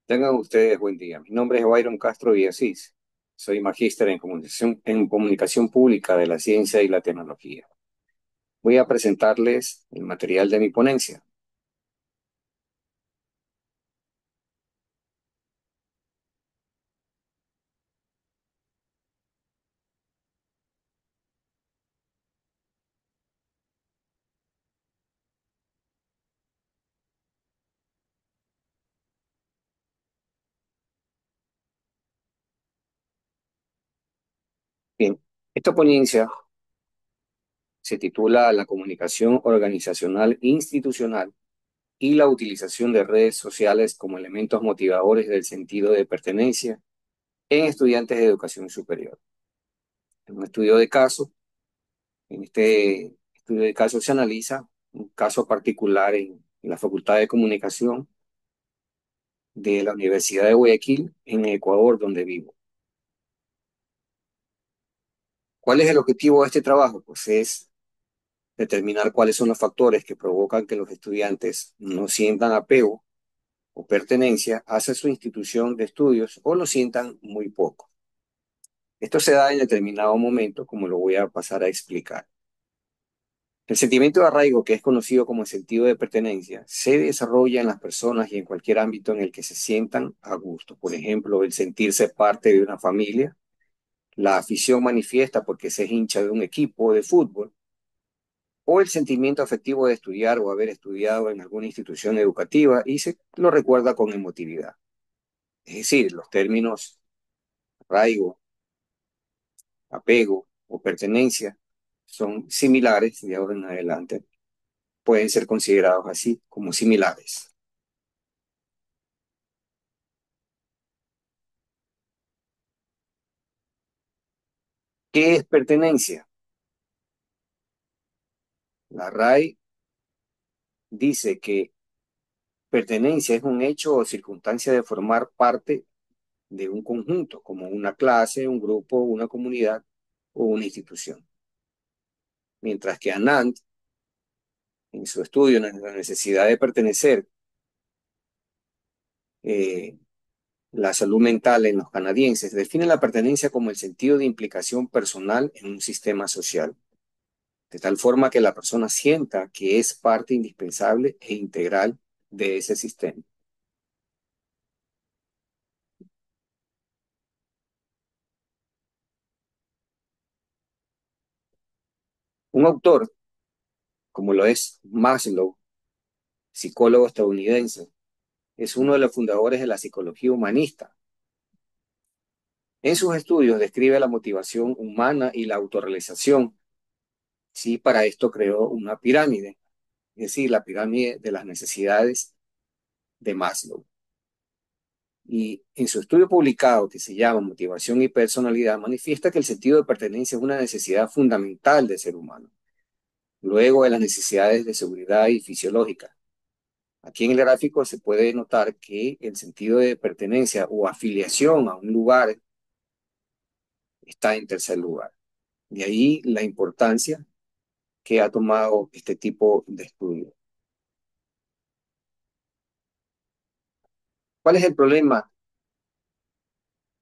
Tengan ustedes buen día. Mi nombre es Byron Castro Villasís. Soy magíster en comunicación pública de la ciencia y la tecnología. Voy a presentarles el material de mi ponencia. Bien, esta ponencia se titula La comunicación organizacional e institucional y la utilización de redes sociales como elementos motivadores del sentido de pertenencia en estudiantes de educación superior. En un estudio de caso, en este estudio de caso se analiza un caso particular en la Facultad de Comunicación de la Universidad de Guayaquil, en Ecuador, donde vivo. ¿Cuál es el objetivo de este trabajo? Pues es determinar cuáles son los factores que provocan que los estudiantes no sientan apego o pertenencia hacia su institución de estudios o lo sientan muy poco. Esto se da en determinado momento, como lo voy a pasar a explicar. El sentimiento de arraigo, que es conocido como el sentido de pertenencia, se desarrolla en las personas y en cualquier ámbito en el que se sientan a gusto. Por ejemplo, el sentirse parte de una familia. La afición manifiesta porque se es hincha de un equipo de fútbol, o el sentimiento afectivo de estudiar o haber estudiado en alguna institución educativa y se lo recuerda con emotividad. Es decir, los términos arraigo, apego o pertenencia son similares de ahora en adelante, pueden ser considerados así como similares. ¿Qué es pertenencia? La RAI dice que pertenencia es un hecho o circunstancia de formar parte de un conjunto, como una clase, un grupo, una comunidad o una institución. Mientras que Anand, en su estudio en la necesidad de pertenecer, eh, la salud mental en los canadienses, define la pertenencia como el sentido de implicación personal en un sistema social, de tal forma que la persona sienta que es parte indispensable e integral de ese sistema. Un autor, como lo es Maslow, psicólogo estadounidense, es uno de los fundadores de la psicología humanista. En sus estudios describe la motivación humana y la autorrealización. Sí, para esto creó una pirámide, es decir, la pirámide de las necesidades de Maslow. Y en su estudio publicado que se llama Motivación y Personalidad, manifiesta que el sentido de pertenencia es una necesidad fundamental del ser humano, luego de las necesidades de seguridad y fisiológica. Aquí en el gráfico se puede notar que el sentido de pertenencia o afiliación a un lugar está en tercer lugar. De ahí la importancia que ha tomado este tipo de estudio. ¿Cuál es el problema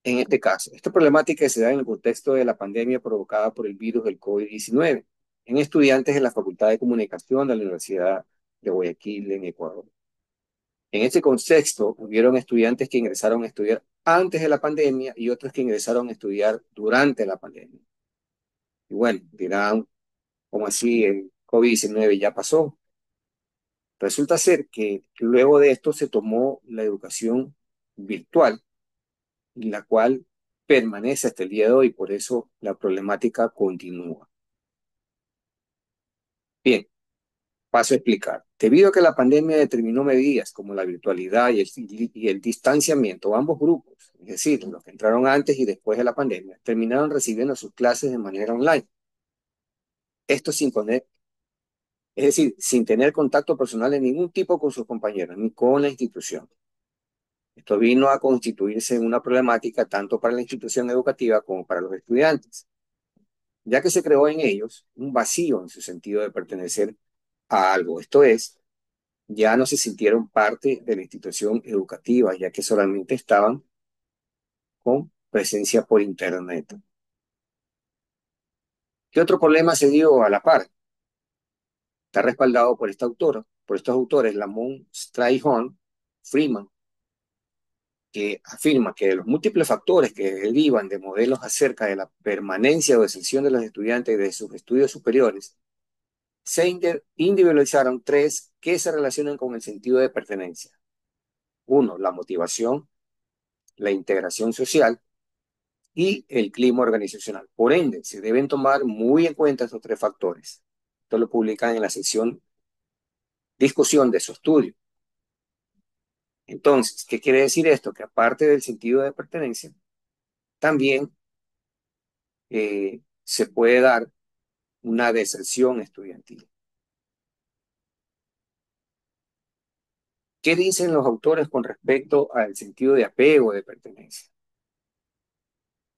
en este caso? Esta problemática se da en el contexto de la pandemia provocada por el virus del COVID-19 en estudiantes de la Facultad de Comunicación de la Universidad de Guayaquil, en Ecuador. En este contexto, hubieron estudiantes que ingresaron a estudiar antes de la pandemia y otros que ingresaron a estudiar durante la pandemia. Y bueno, dirán, ¿cómo así? El COVID-19 ya pasó. Resulta ser que luego de esto se tomó la educación virtual, la cual permanece hasta el día de hoy, por eso la problemática continúa. Bien, paso a explicar. Debido a que la pandemia determinó medidas como la virtualidad y el distanciamiento, ambos grupos, es decir, los que entraron antes y después de la pandemia, terminaron recibiendo sus clases de manera online. Esto sin poner, es decir, sin tener contacto personal de ningún tipo con sus compañeros ni con la institución. Esto vino a constituirse en una problemática tanto para la institución educativa como para los estudiantes, ya que se creó en ellos un vacío en su sentido de pertenecer a algo. Esto es, ya no se sintieron parte de la institución educativa, ya que solamente estaban con presencia por Internet. ¿Qué otro problema se dio a la par? Está respaldado por esta autora, por estos autores, Lamont, Strayhorn, Freeman, que afirma que de los múltiples factores que derivan de modelos acerca de la permanencia o deserción de los estudiantes de sus estudios superiores, se individualizaron tres que se relacionan con el sentido de pertenencia. Uno, la motivación, la integración social y el clima organizacional. Por ende, se deben tomar muy en cuenta estos tres factores. Esto lo publican en la sección discusión de su estudio. Entonces, ¿qué quiere decir esto? Que aparte del sentido de pertenencia, también se puede dar una deserción estudiantil. ¿Qué dicen los autores con respecto al sentido de apego de pertenencia?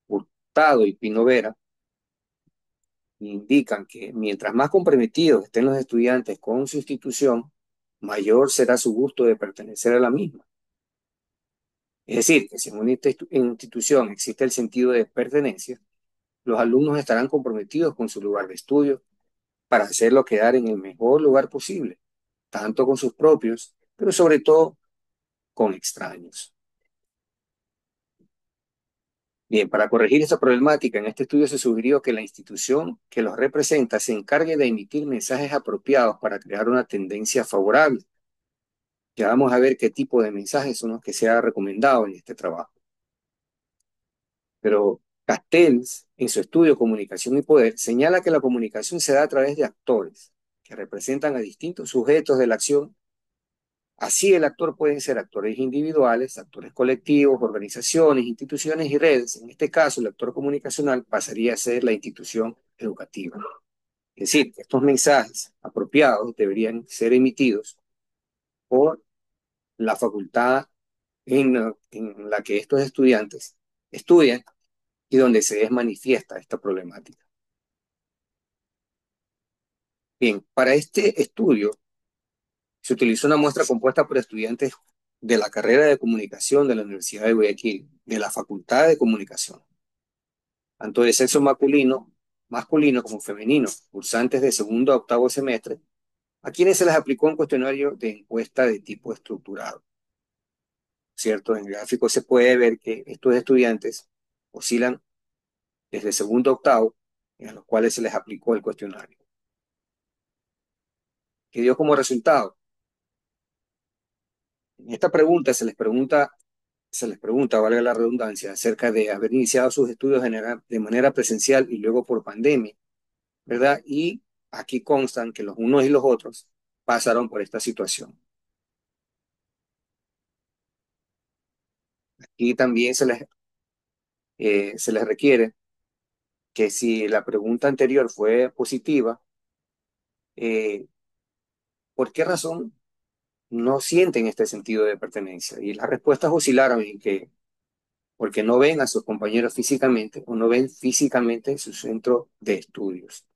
Hurtado y Pinovera indican que mientras más comprometidos estén los estudiantes con su institución, mayor será su gusto de pertenecer a la misma. Es decir, que si en una institución existe el sentido de pertenencia, los alumnos estarán comprometidos con su lugar de estudio para hacerlo quedar en el mejor lugar posible, tanto con sus propios, pero sobre todo con extraños. Bien, para corregir esta problemática, en este estudio se sugirió que la institución que los representa se encargue de emitir mensajes apropiados para crear una tendencia favorable. Ya vamos a ver qué tipo de mensajes son los que se ha recomendado en este trabajo. Pero Castells, en su estudio Comunicación y Poder, señala que la comunicación se da a través de actores que representan a distintos sujetos de la acción. Así el actor pueden ser actores individuales, actores colectivos, organizaciones, instituciones y redes. En este caso, el actor comunicacional pasaría a ser la institución educativa. Es decir, que estos mensajes apropiados deberían ser emitidos por la facultad en la que estos estudiantes estudian y donde se les manifiesta esta problemática. Bien, para este estudio se utilizó una muestra compuesta por estudiantes de la carrera de comunicación de la Universidad de Guayaquil, de la Facultad de Comunicación, tanto de sexo masculino como femenino, cursantes de segundo a octavo semestre, a quienes se les aplicó un cuestionario de encuesta de tipo estructurado. ¿Cierto? En el gráfico se puede ver que estos estudiantes oscilan desde segundo a octavo, a los cuales se les aplicó el cuestionario. ¿Qué dio como resultado? En esta pregunta se les pregunta, valga la redundancia, acerca de haber iniciado sus estudios de manera presencial y luego por pandemia, ¿verdad? Y aquí constan que los unos y los otros pasaron por esta situación. Y también se les requiere que si la pregunta anterior fue positiva, eh, ¿por qué razón no sienten este sentido de pertenencia? Y las respuestas oscilaron en que porque no ven a sus compañeros físicamente o no ven físicamente su centro de estudios.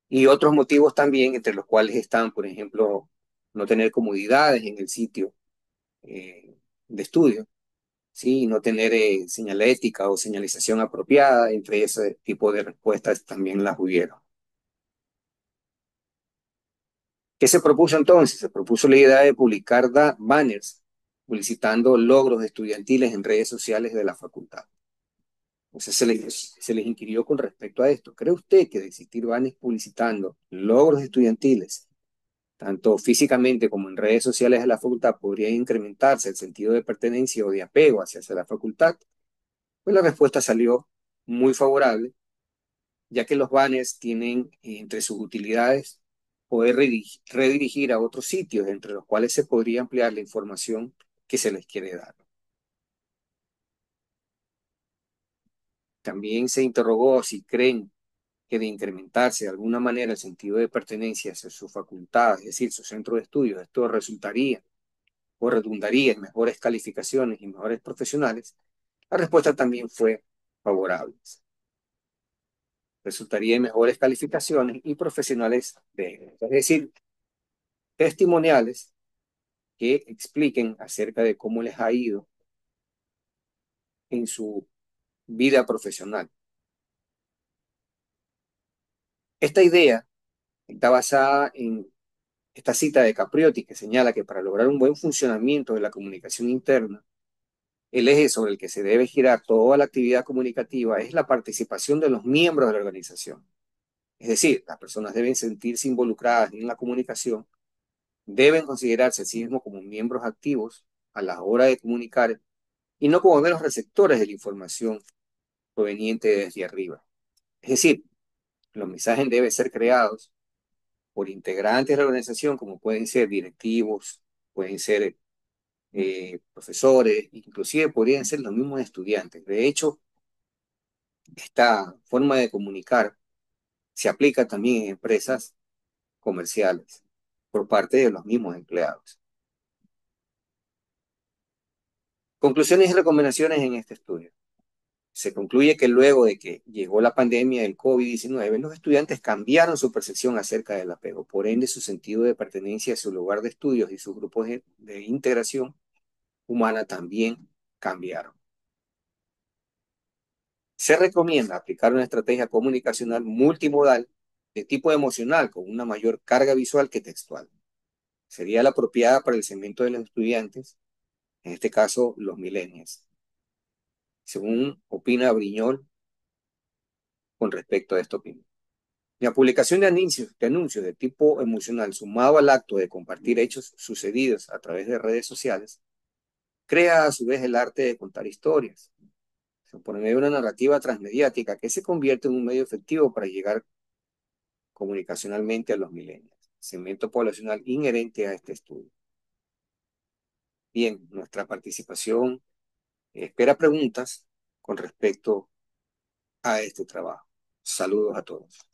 Y otros motivos también, entre los cuales están, por ejemplo, no tener comodidades en el sitio de estudio, ¿sí? No tener señalética o señalización apropiada, entre ese tipo de respuestas también las hubieron. ¿Qué se propuso entonces? Se propuso la idea de publicar banners publicitando logros estudiantiles en redes sociales de la facultad. Entonces se les inquirió con respecto a esto. ¿Cree usted que de existir banners publicitando logros estudiantiles, tanto físicamente como en redes sociales de la facultad, podría incrementarse el sentido de pertenencia o de apego hacia la facultad? Pues la respuesta salió muy favorable, ya que los banners tienen entre sus utilidades poder redirigir a otros sitios, entre los cuales se podría ampliar la información que se les quiere dar. También se interrogó si creen que de incrementarse de alguna manera el sentido de pertenencia hacia su facultad, es decir, su centro de estudios, esto resultaría o redundaría en mejores calificaciones y mejores profesionales. La respuesta también fue favorable. Resultaría en mejores calificaciones y profesionales es decir, testimoniales que expliquen acerca de cómo les ha ido en su vida profesional. Esta idea está basada en esta cita de Capriotti que señala que para lograr un buen funcionamiento de la comunicación interna, el eje sobre el que se debe girar toda la actividad comunicativa es la participación de los miembros de la organización. Es decir, las personas deben sentirse involucradas en la comunicación, deben considerarse a sí mismos como miembros activos a la hora de comunicar y no como meros receptores de la información proveniente desde arriba. Es decir, los mensajes deben ser creados por integrantes de la organización, como pueden ser directivos, pueden ser profesores, inclusive podrían ser los mismos estudiantes. De hecho, esta forma de comunicar se aplica también en empresas comerciales por parte de los mismos empleados. Conclusiones y recomendaciones en este estudio. Se concluye que luego de que llegó la pandemia del COVID-19, los estudiantes cambiaron su percepción acerca del apego. Por ende, su sentido de pertenencia a su lugar de estudios y sus grupos de integración humana también cambiaron. Se recomienda aplicar una estrategia comunicacional multimodal de tipo emocional con una mayor carga visual que textual. Sería la apropiada para el segmento de los estudiantes, en este caso los millennials, según opina Briñol con respecto a esta opinión. La publicación de anuncios de tipo emocional sumado al acto de compartir hechos sucedidos a través de redes sociales crea a su vez el arte de contar historias por medio de una narrativa transmediática que se convierte en un medio efectivo para llegar comunicacionalmente a los millennials, segmento poblacional inherente a este estudio. Bien, nuestra participación espera preguntas con respecto a este trabajo. Saludos a todos.